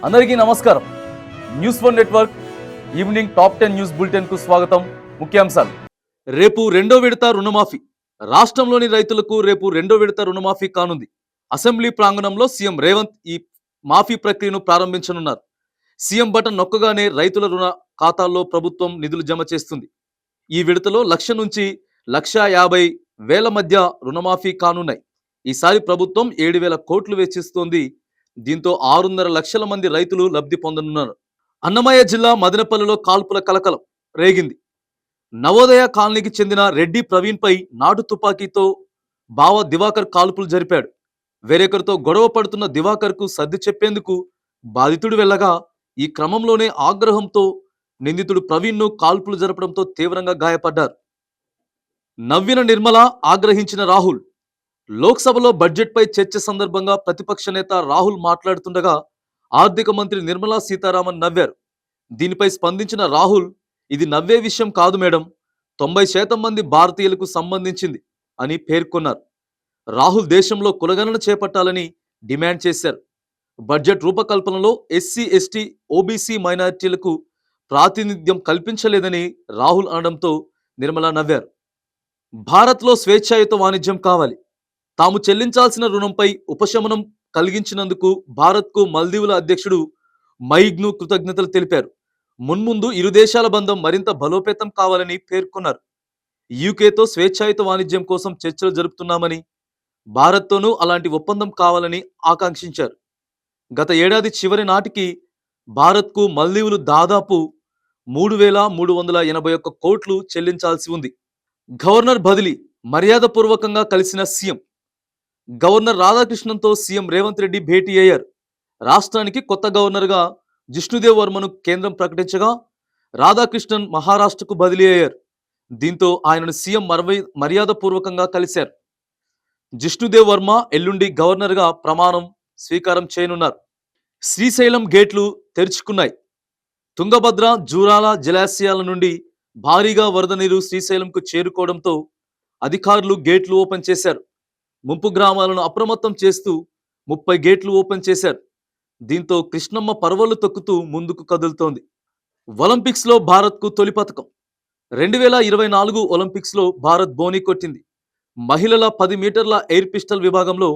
అందరికీ నమస్కారం. News one network evening top 10 news bulletin కు స్వాగతం. ముఖ్యాంశాలు. రేపు రెండో విడత రుణమాఫీ. రాష్ట్రంలోని రైతులకు రేపు రెండో విడత రుణమాఫీ కానుంది. అసెంబ్లీ ప్రాంగణంలో సీఎం రేవంత్ ఈ మాఫీ ప్రక్రియను ప్రారంభించనున్నారు. సీఎం బటన్ నొక్కగానే రైతుల రుణ ఖాతాల్లో ప్రభుత్వం నిధులు జమ చేస్తుంది. ఈ విడతలో 1,00,000 నుంచి 1,50,000 మధ్య రుణమాఫీ కానున్నాయి. ఈసారి ప్రభుత్వం 7,000 కోట్లు వెచ్చిస్తోంది. దీంతో 6.5 లక్షల మంది రైతులు లబ్ధి పొందనున్నారు. అన్నమయ్య జిల్లా మదనపల్లిలో కాల్పుల కలకలం రేగింది. నవోదయ కాలనీకి చెందిన రెడ్డి ప్రవీణ్ పై నాటు తుపాకీతో బావ దివాకర్ కాల్పులు జరిపాడు. వేరొకరితో గొడవ పడుతున్న దివాకర్ కు సర్ది చెప్పేందుకు బాధితుడు వెళ్ళగా ఈ క్రమంలోనే ఆగ్రహంతో నిందితుడు ప్రవీణ్ ను కాల్పులు జరపడంతో తీవ్రంగా గాయపడ్డారు. నవ్విన నిర్మల, ఆగ్రహించిన రాహుల్. లోక్సభలో బడ్జెట్ పై చర్చ సందర్భంగా ప్రతిపక్ష నేత రాహుల్ మాట్లాడుతుండగా ఆర్థిక మంత్రి నిర్మలా సీతారామన్ నవ్వారు. దీనిపై స్పందించిన రాహుల్, ఇది నవ్వే విషయం కాదు మేడం, 90% మంది భారతీయులకు సంబంధించింది అని పేర్కొన్నారు. రాహుల్ దేశంలో కులగణన చేపట్టాలని డిమాండ్ చేశారు. బడ్జెట్ రూపకల్పనలో ఎస్సీ, ఎస్టీ, ఓబీసీ మైనారిటీలకు ప్రాతినిధ్యం కల్పించలేదని రాహుల్ అనడంతో నిర్మల నవ్వారు. భారత్లో స్వేచ్ఛాయుత వాణిజ్యం కావాలి. తాము చెల్లించాల్సిన రుణంపై ఉపశమనం కలిగించినందుకు భారత్కు మల్దీవుల అధ్యక్షుడు మైగ్ను కృతజ్ఞతలు తెలిపారు. మున్ముందు ఇరు దేశాల బంధం మరింత బలోపేతం కావాలని పేర్కొన్నారు. యూకేతో స్వేచ్ఛాయుత వాణిజ్యం కోసం చర్చలు జరుపుతున్నామని, భారత్తోనూ అలాంటి ఒప్పందం కావాలని ఆకాంక్షించారు. గత ఏడాది చివరి నాటికి భారత్కు మల్దీవులు దాదాపు 3,381 కోట్లు చెల్లించాల్సి ఉంది. గవర్నర్ బదిలీ. మర్యాదపూర్వకంగా కలిసిన సీఎం. గవర్నర్ రాధాకృష్ణన్తో సీఎం రేవంత్ రెడ్డి భేటీ అయ్యారు. రాష్ట్రానికి కొత్త గవర్నర్గా జిష్ణుదేవ్ వర్మను కేంద్రం ప్రకటించగా రాధాకృష్ణన్ మహారాష్ట్రకు బదిలీ అయ్యారు. దీంతో ఆయనను సీఎం మర్యాదపూర్వకంగా కలిశారు. జిష్ణుదేవ్ వర్మ ఎల్లుండి గవర్నర్గా ప్రమాణం స్వీకారం చేయనున్నారు. శ్రీశైలం గేట్లు తెరుచుకున్నాయి. తుంగభద్ర, జూరాల జలాశయాల నుండి భారీగా వరద నీరు శ్రీశైలంకు చేరుకోవడంతో అధికారులు గేట్లు ఓపెన్ చేశారు. ముంపు గ్రామాలను అప్రమత్తం చేస్తూ 30 గేట్లు ఓపెన్ చేశారు. దీంతో కృష్ణమ్మ పర్వలు తొక్కుతూ ముందుకు కదులుతోంది. ఒలింపిక్స్లో భారత్కు తొలి పతకం. 2024 ఒలింపిక్స్లో భారత్ బోని కొట్టింది. మహిళల 10 మీటర్ల ఎయిర్ పిస్టల్ విభాగంలో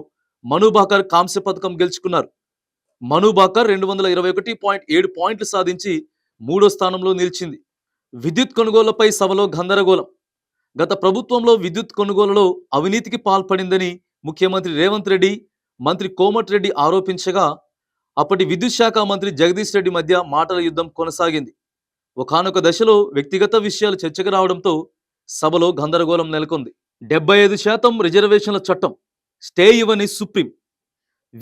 మను భాకర్ కాంస్య పతకం గెలుచుకున్నారు. మను భాకర్ 221.7 పాయింట్లు సాధించి 3వ స్థానంలో నిలిచింది. విద్యుత్ కొనుగోళ్లపై సభలో గందరగోళం. గత ప్రభుత్వంలో విద్యుత్ కొనుగోలులో అవినీతికి పాల్పడిందని ముఖ్యమంత్రి రేవంత్ రెడ్డి, మంత్రి కోమటిరెడ్డి ఆరోపించగా అప్పటి విద్యుత్ శాఖ మంత్రి జగదీష్ రెడ్డి మధ్య మాటల యుద్ధం కొనసాగింది. ఒకానొక దశలో వ్యక్తిగత విషయాలు చర్చకు రావడంతో సభలో గందరగోళం నెలకొంది. 75% రిజర్వేషన్ల చట్టం స్టే ఇవ్వని సుప్రీం.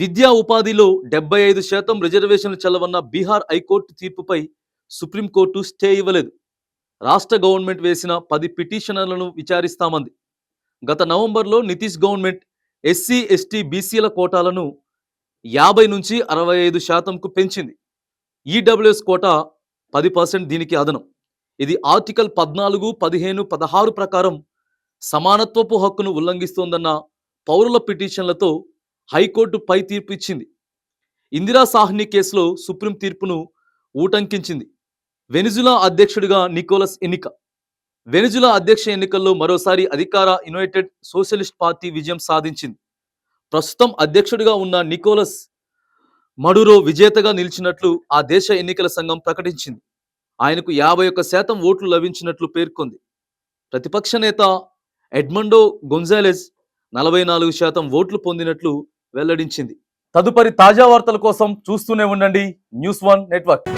విద్యా ఉపాధిలో 75% రిజర్వేషన్లు చెల్లవన్న బీహార్ హైకోర్టు తీర్పుపై సుప్రీంకోర్టు స్టే ఇవ్వలేదు. రాష్ట్ర గవర్నమెంట్ వేసిన 10 పిటిషనర్లను విచారిస్తామంది. గత నవంబర్లో నితీష్ గవర్నమెంట్ ఎస్సీ, ఎస్టీ, బీసీల కోటాలను 50 నుంచి 65%కు పెంచింది. ఈడబ్ల్యూఎస్ కోటా 10% దీనికి అదనం. ఇది ఆర్టికల్ 14, 15, 16 ప్రకారం సమానత్వపు హక్కును ఉల్లంఘిస్తోందన్న పౌరుల పిటిషన్లతో హైకోర్టు పై తీర్పు ఇచ్చింది. ఇందిరా సాహ్ని కేసులో సుప్రీం తీర్పును ఊటంకించింది. వెనిజులా అధ్యక్షుడిగా నికోలస్ ఎన్నిక. వెనిజులా అధ్యక్ష ఎన్నికల్లో మరోసారి అధికార యునైటెడ్ సోషలిస్ట్ పార్టీ విజయం సాధించింది. ప్రస్తుతం అధ్యక్షుడిగా ఉన్న నికోలస్ మడురో విజేతగా నిలిచినట్లు ఆ దేశ ఎన్నికల సంఘం ప్రకటించింది. ఆయనకు 51% ఓట్లు లభించినట్లు పేర్కొంది. ప్రతిపక్ష నేత ఎడ్మండో గొంజాలెజ్ 44% ఓట్లు పొందినట్లు వెల్లడించింది. తదుపరి తాజా వార్తల కోసం చూస్తూనే ఉండండి న్యూస్ వన్ నెట్వర్క్.